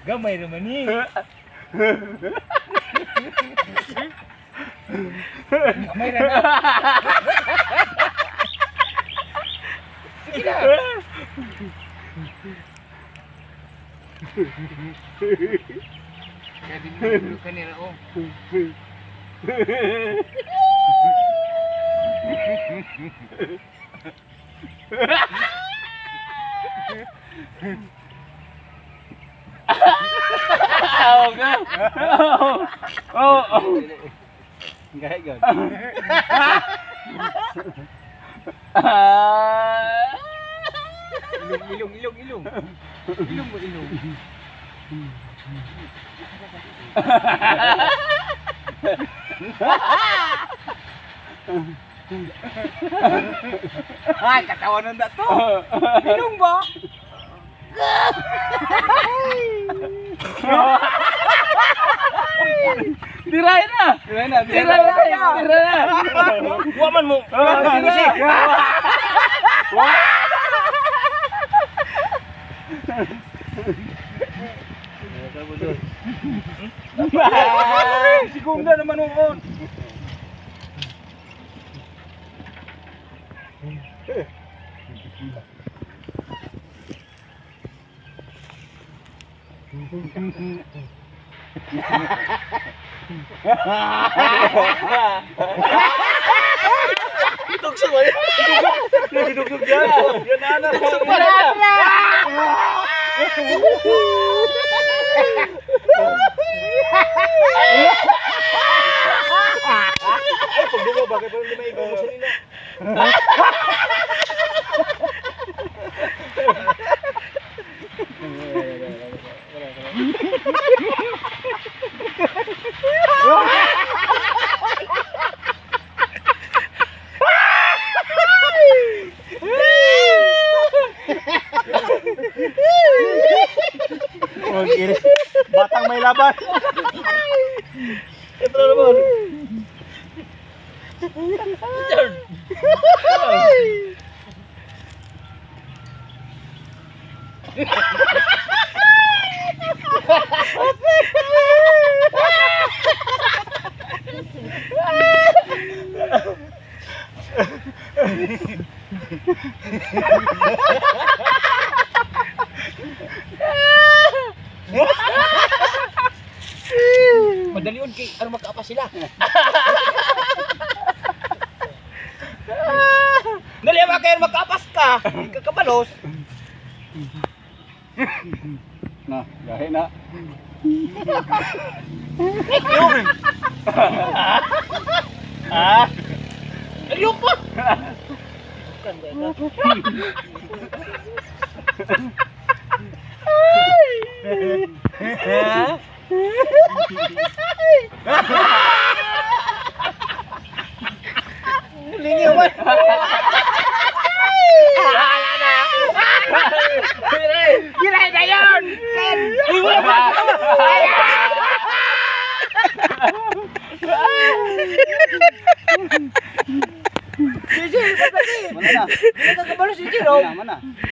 Gamay naman eh. Gamay na na. Sige na. Kaya din ka nila oh. Oh, God. Oh. Gaya gan. Ilong. Ilong mo ilong. Ay, katawanan na to. Ilong ba? Tiray na. Waman mo. Sigunda naman noon. Tukso mo. Duduk yan. Yan anak. Ay, pag dumo bakit parang di maigaw mo sa nila. Okay. Batang may laban. Ito naman. Madali yun kay ano magkaapa sila. Dali ba kayo magkaapas ka? Kakabalos. Na, gahe na. Ayun pa. Lingaw man. Wala na. Giray na yun. Sige, pagkasi. Mana na? Hindi ka kabalo si Jiro. Mana na?